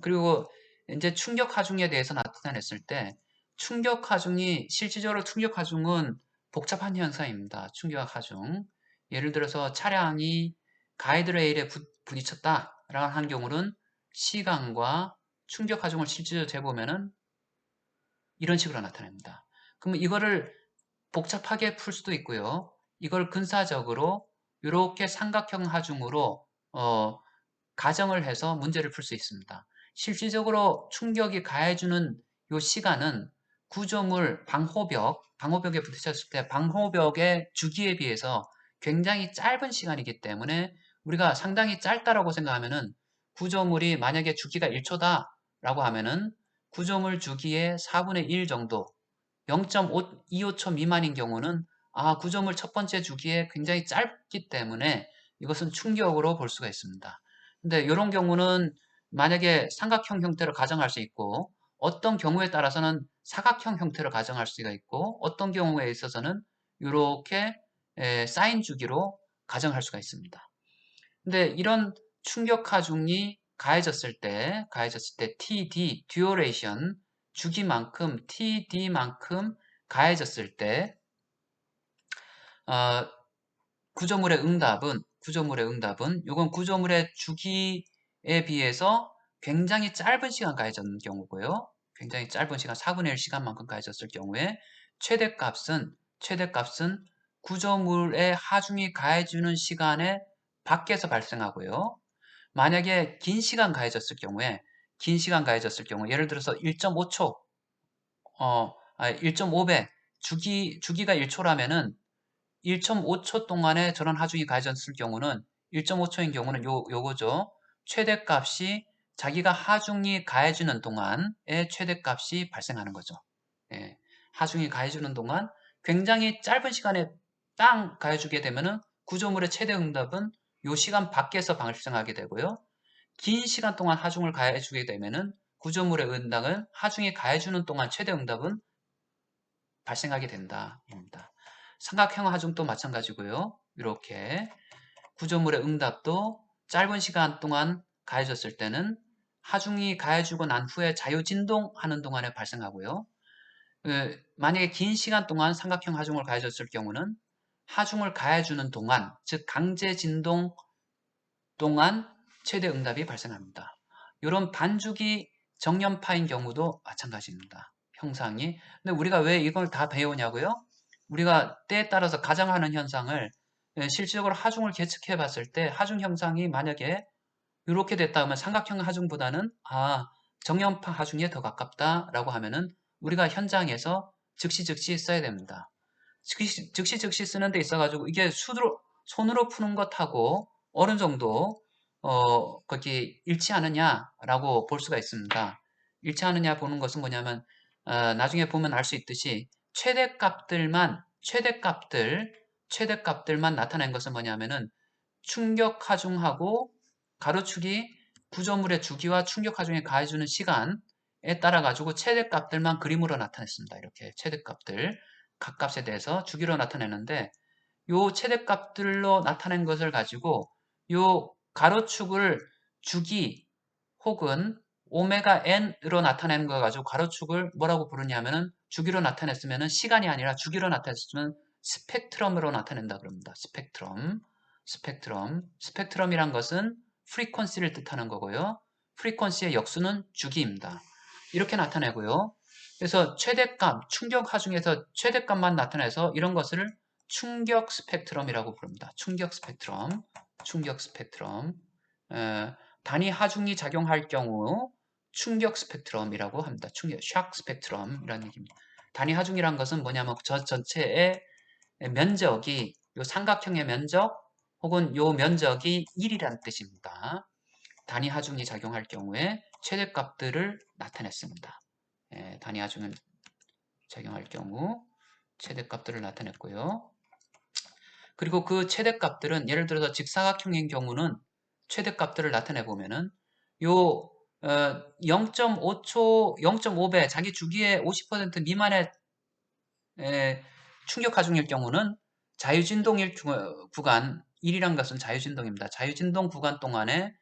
그리고 이제 충격 하중에 대해서 나타냈을 때 충격 하중이 실질적으로 충격 하중은 복잡한 현상입니다. 충격 하중. 예를 들어서 차량이 가이드레일에 부딪혔다라는 한 경우는 시간과 충격 하중을 실질적으로 재보면은 이런 식으로 나타납니다. 그러면 이거를 복잡하게 풀 수도 있고요. 이걸 근사적으로 이렇게 삼각형 하중으로 가정을 해서 문제를 풀 수 있습니다. 실질적으로 충격이 가해주는 이 시간은 구조물 방호벽에 부딪혔을 때 방호벽의 주기에 비해서 굉장히 짧은 시간이기 때문에 우리가 상당히 짧다라고 생각하면은 구조물이 만약에 주기가 1초다라고 하면은 구조물 주기의 4분의 1 정도 0.25초 미만인 경우는 구조물 첫 번째 주기에 굉장히 짧기 때문에 이것은 충격으로 볼 수가 있습니다. 근데 이런 경우는 만약에 삼각형 형태로 가정할 수 있고 어떤 경우에 따라서는 사각형 형태로 가정할 수가 있고 어떤 경우에 있어서는 이렇게 사인 주기로 가정할 수가 있습니다. 근데 이런 충격 하중이 가해졌을 때 TD, duration, 주기만큼 TD만큼 가해졌을 때 어, 구조물의 응답은 이건 구조물의 주기에 비해서 굉장히 짧은 시간 가해졌는 경우고요. 굉장히 짧은 시간, 4분의 1 시간만큼 가해졌을 경우에 최대값은 구조물의 하중이 가해주는 시간의 밖에서 발생하고요. 만약에 긴 시간 가해졌을 경우 예를 들어서 1.5초 1.5배 주기가 1초라면은 1.5초 동안에 저런 하중이 가해졌을 경우는 1.5초인 경우는 요거죠. 최대값이 자기가 하중이 가해주는 동안의 최대값이 발생하는 거죠. 예, 하중이 가해주는 동안 굉장히 짧은 시간에 땅 가해주게 되면은 구조물의 최대 응답은 요 시간 밖에서 발생하게 되고요. 긴 시간 동안 하중을 가해주게 되면은 구조물의 응답은 하중이 가해주는 동안 최대 응답은 발생하게 된다입니다. 삼각형 하중도 마찬가지고요. 이렇게 구조물의 응답도 짧은 시간 동안 가해졌을 때는 하중이 가해주고 난 후에 자유진동하는 동안에 발생하고요. 만약에 긴 시간 동안 삼각형 하중을 가해줬을 경우는 하중을 가해주는 동안, 즉 강제진동 동안 최대 응답이 발생합니다. 이런 반주기 정연파인 경우도 마찬가지입니다. 형상이. 근데 우리가 왜 이걸 다 배우냐고요? 우리가 때에 따라서 가정하는 현상을 실질적으로 하중을 계측해 봤을 때 하중 형상이 만약에 이렇게 됐다 하면 삼각형 하중보다는 정연파 하중에 더 가깝다라고 하면은 우리가 현장에서 즉시 써야 됩니다. 즉시 쓰는 데 있어가지고 이게 손으로 푸는 것하고 어느 정도 거기 일치하느냐라고 볼 수가 있습니다. 일치하느냐 보는 것은 뭐냐면 나중에 보면 알 수 있듯이 최대값들만 나타낸 것은 뭐냐면은 충격 하중하고 가로축이 구조물의 주기와 충격 하중에 가해주는 시간에 따라 가지고 최대값들만 그림으로 나타냈습니다. 이렇게 최대값들 각값에 대해서 주기로 나타내는데 요 최대값들로 나타낸 것을 가지고 요 가로축을 주기 혹은 오메가 n으로 나타내는 거 가지고 가로축을 뭐라고 부르냐면은 주기로 나타냈으면은 시간이 아니라 주기로 나타냈으면 스펙트럼으로 나타낸다 그럽니다. 스펙트럼이란 것은 프리퀀시를 뜻하는 거고요. 프리퀀시의 역수는 주기입니다. 이렇게 나타내고요. 그래서 최대값, 충격 하중에서 최대값만 나타내서 이런 것을 충격 스펙트럼이라고 부릅니다. 충격 스펙트럼. 단위 하중이 작용할 경우 충격 스펙트럼이라고 합니다. 샥 스펙트럼이라는 얘기입니다. 단위 하중이란 것은 뭐냐면 저 전체의 면적이 요 삼각형의 면적 혹은 요 면적이 1이라는 뜻입니다. 단위 하중이 작용할 경우에 최대값들을 나타냈습니다. 단위 하중을 작용할 경우 최대값들을 나타냈고요. 그리고 그 최대값들은 예를 들어서 직사각형인 경우는 최대값들을 나타내 보면은 요 0.5초, 0.5배 자기 주기의 50% 미만의 충격 하중일 경우는 자유진동일 구간 1이란 것은 자유진동입니다. 자유진동 구간 동안에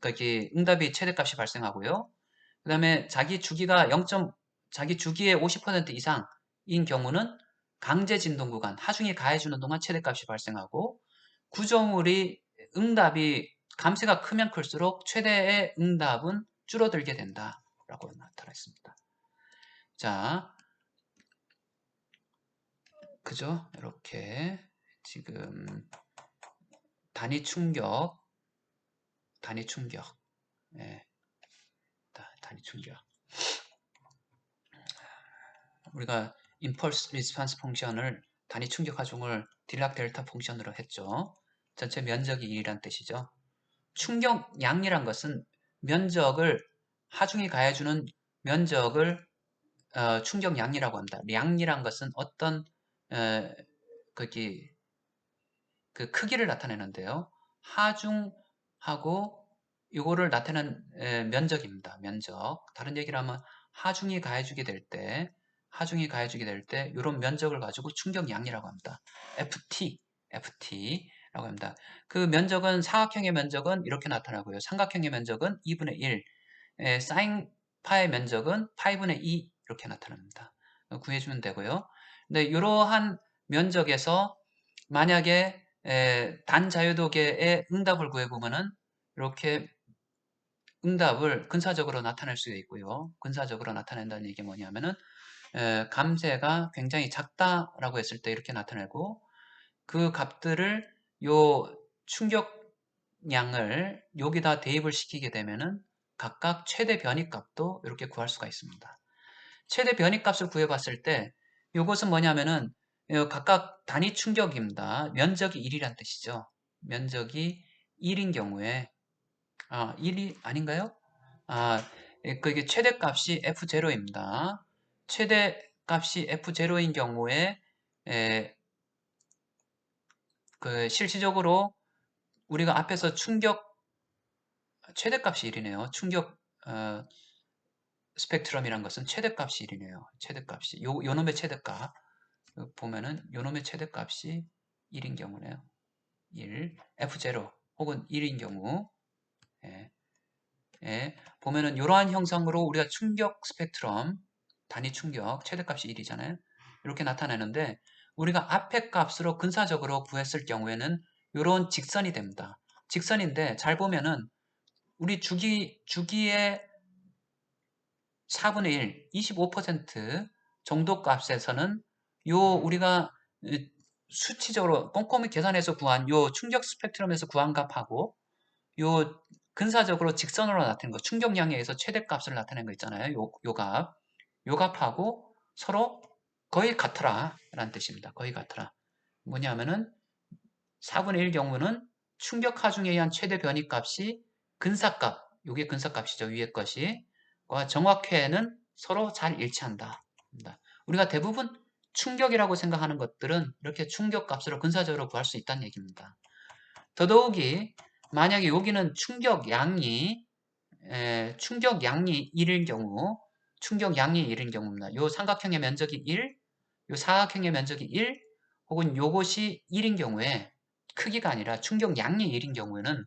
거기 응답이 최대값이 발생하고요. 그 다음에 자기 주기의 50% 이상인 경우는 강제 진동 구간, 하중이 가해주는 동안 최대값이 발생하고 구조물이 응답이 감쇄가 크면 클수록 최대의 응답은 줄어들게 된다라고 나타나 있습니다. 자, 그죠? 이렇게 지금 단위 충격, 예, 단위 충격. 우리가 임펄스 리스판스 펑션을 단위 충격 하중을 딜락 델타 펑션으로 했죠. 전체 면적이 1이란 뜻이죠. 충격량이란 것은 면적을 하중이 가해주는 면적을 충격량이라고 합니다. 량이란 것은 어떤 거기 그 크기를 나타내는데요. 하중하고 이거를 나타내는 면적입니다. 면적. 다른 얘기를 하면 하중이 가해주게 될 때 이런 면적을 가지고 충격량이라고 합니다. FT라고 합니다. 그 면적은 사각형의 면적은 이렇게 나타나고요. 삼각형의 면적은 2분의 1, 사인파의 면적은 파이분의 2 이렇게 나타납니다. 구해주면 되고요. 근데 이러한 면적에서 만약에 단자유도계의 응답을 구해보면은 이렇게 응답을 근사적으로 나타낼 수 있고요. 근사적으로 나타낸다는 얘기 뭐냐면은 감쇄가 굉장히 작다라고 했을 때 이렇게 나타내고 그 값들을 요 충격량을 여기다 대입을 시키게 되면은 각각 최대 변이값도 이렇게 구할 수가 있습니다. 최대 변이값을 구해봤을 때 이것은 뭐냐면은 각각 단위 충격입니다. 면적이 1이란 뜻이죠. 면적이 1인 경우에 1이 아닌가요? 그게 최대값이 F0입니다. 최대값이 F0인 경우에 그 실질적으로 우리가 앞에서 최대값이 1이네요. 충격 스펙트럼이란 것은 최대값이 1이네요. 최대값이 요놈의 최대값 보면은 요놈의 최대값이 1인 경우네요. 1, F0 혹은 1인 경우 보면은 이러한 형상으로 우리가 충격 스펙트럼 단위 충격 최대값이 1이잖아요. 이렇게 나타내는데 우리가 앞에 값으로 근사적으로 구했을 경우에는 이런 직선이 됩니다. 직선인데 잘 보면은 우리 주기의 4분의 1, 25% 정도 값에서는 우리가 수치적으로 꼼꼼히 계산해서 구한 요 충격 스펙트럼에서 구한 값하고 요 근사적으로 직선으로 나타낸 거 충격량에 의해서 최대값을 나타낸 거 있잖아요. 요 값하고 서로 거의 같더라 라는 뜻입니다. 거의 같더라. 뭐냐면은 4분의 1 경우는 충격 하중에 의한 최대 변이값이 근사값, 요게 근사값이죠. 위에 것이 과 정확회는 서로 잘 일치한다. 우리가 대부분 충격이라고 생각하는 것들은 이렇게 충격값으로 근사적으로 구할 수 있다는 얘기입니다. 더더욱이 만약에 여기는 충격량이 1일 경우 충격량이 1인 경우입니다. 요 삼각형의 면적이 1, 요 사각형의 면적이 1 혹은 요것이 1인 경우에 크기가 아니라 충격량이 1인 경우에는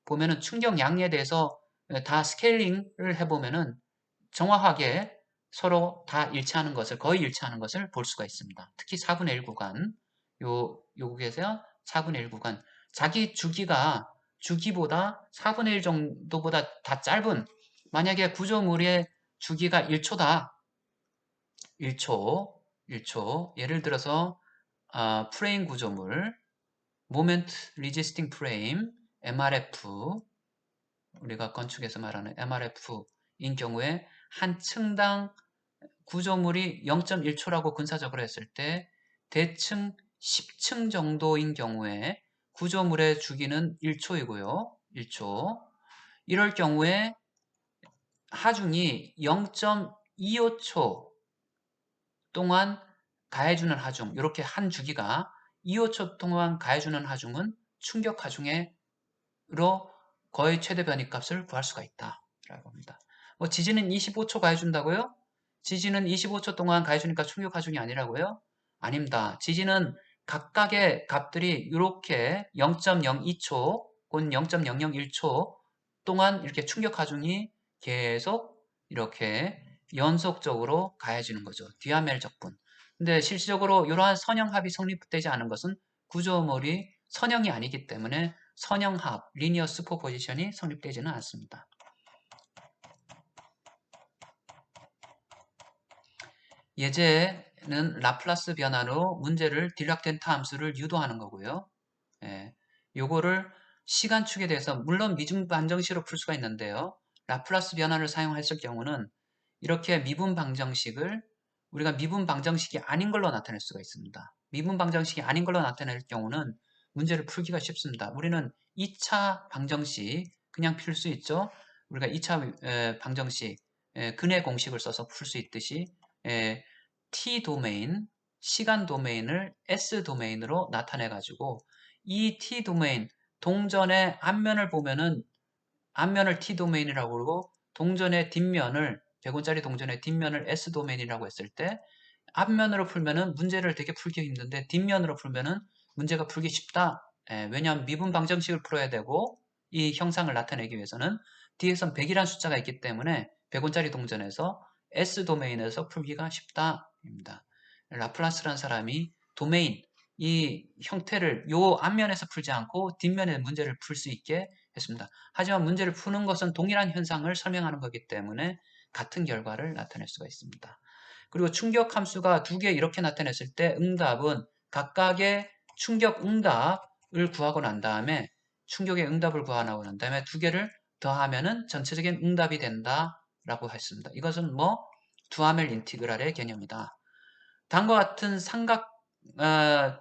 보면은 충격량에 대해서 다 스케일링을 해보면은 정확하게 서로 다 일치하는 것을 거의 일치하는 것을 볼 수가 있습니다. 특히 4분의 1 구간 요국에서 4분의 1 구간 자기 주기보다 4분의 1 정도보다 다 짧은 만약에 구조물의 주기가 1초다. 1초 예를 들어서 프레임 구조물 Moment Resisting Frame MRF 우리가 건축에서 말하는 MRF인 경우에 한 층당 구조물이 0.1초라고 근사적으로 했을 때 대층 10층 정도인 경우에 구조물의 주기는 1초이고요. 1초. 이럴 경우에 하중이 0.25초 동안 가해주는 하중, 이렇게 한 주기가 25초 동안 가해주는 하중은 충격 하중으로 거의 최대 변이값을 구할 수가 있다. 라고 합니다. 지진은 25초 가해준다고요? 지진은 25초 동안 가해주니까 충격 하중이 아니라고요? 아닙니다. 지진은 각각의 값들이 이렇게 0.02초 혹은 0.001초 동안 이렇게 충격 하중이 계속 이렇게 연속적으로 가해지는 거죠. 뒤아멜 적분. 근데 실질적으로 이러한 선형합이 성립되지 않은 것은 구조물이 선형이 아니기 때문에 선형합, 리니어 슈퍼포지션이 성립되지는 않습니다. 예제는 라플라스 변화로 문제를 디락 덴타 함수를 유도하는 거고요. 예, 요거를 시간축에 대해서 물론 미분 방정식으로 풀 수가 있는데요. 라플라스 변화를 사용했을 경우는 이렇게 미분 방정식을 우리가 미분 방정식이 아닌 걸로 나타낼 수가 있습니다. 미분 방정식이 아닌 걸로 나타낼 경우는 문제를 풀기가 쉽습니다. 우리는 2차 방정식 그냥 풀 수 있죠. 우리가 2차 방정식 근해 공식을 써서 풀 수 있듯이 t 도메인, 시간 도메인을 s 도메인으로 나타내 가지고 이 t 도메인 동전의 앞면을 보면은 앞면을 t 도메인이라고 그러고 동전의 뒷면을 100원짜리 동전의 뒷면을 s 도메인이라고 했을 때 앞면으로 풀면은 문제를 되게 풀기 힘든데 뒷면으로 풀면은 문제가 풀기 쉽다. 왜냐하면 미분 방정식을 풀어야 되고 이 형상을 나타내기 위해서는 뒤에선 100이라는 숫자가 있기 때문에 100원짜리 동전에서 S 도메인에서 풀기가 쉽다입니다. 라플라스라는 사람이 도메인 이 형태를 요 앞면에서 풀지 않고 뒷면에 문제를 풀 수 있게 했습니다. 하지만 문제를 푸는 것은 동일한 현상을 설명하는 거기 때문에 같은 결과를 나타낼 수가 있습니다. 그리고 충격 함수가 두 개 이렇게 나타냈을 때 응답은 각각의 충격 응답을 구하고 난 다음에 충격의 응답을 구하고 난 다음에 두 개를 더하면은 전체적인 응답이 된다라고 했습니다. 이것은 뭐 두하멜 인티그랄의 개념이다. 다음과 같은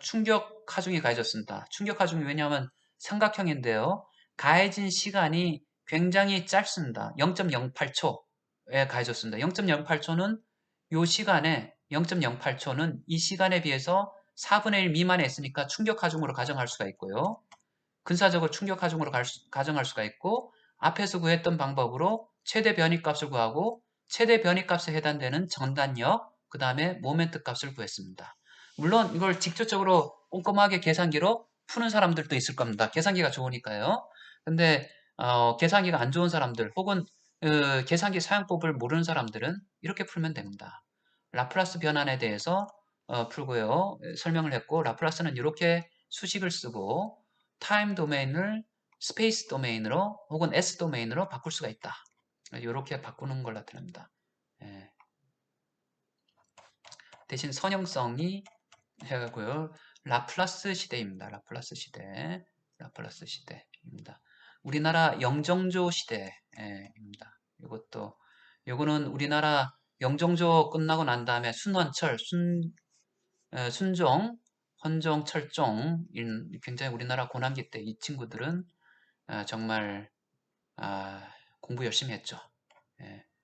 충격 하중이 가해졌습니다. 충격 하중이 왜냐하면 삼각형인데요. 가해진 시간이 굉장히 짧습니다. 0.08초에 가해졌습니다. 0.08초는 이 시간에 0.08초는 이 시간에 비해서 4분의 1 미만에 있으니까 충격 하중으로 가정할 수가 있고요. 근사적으로 충격 하중으로 가정할 수가 있고 앞에서 구했던 방법으로 최대 변이값을 구하고 최대 변이값에 해당되는 전단력 그 다음에 모멘트 값을 구했습니다. 물론 이걸 직접적으로 꼼꼼하게 계산기로 푸는 사람들도 있을 겁니다. 계산기가 좋으니까요. 근데 계산기가 안 좋은 사람들 혹은 계산기 사용법을 모르는 사람들은 이렇게 풀면 됩니다. 라플라스 변환에 대해서 풀고요. 설명을 했고 라플라스는 이렇게 수식을 쓰고 타임 도메인을 스페이스 도메인으로 혹은 S 도메인으로 바꿀 수가 있다. 이렇게 바꾸는 걸 나타냅니다. 예. 대신 선형성이 해가고요. 라플라스 시대입니다. 라플라스 시대. 라플라스 시대입니다. 우리나라 영정조 시대입니다. 요거는 우리나라 영정조 끝나고 난 다음에 순헌철, 순종, 헌종, 철종 굉장히 우리나라 고난기 때 이 친구들은 정말 공부 열심히 했죠.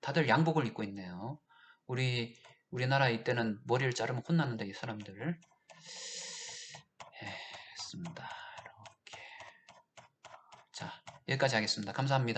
다들 양복을 입고 있네요. 우리나라 이때는 머리를 자르면 혼나는데 이 사람들 했습니다. 이렇게 자 여기까지 하겠습니다. 감사합니다.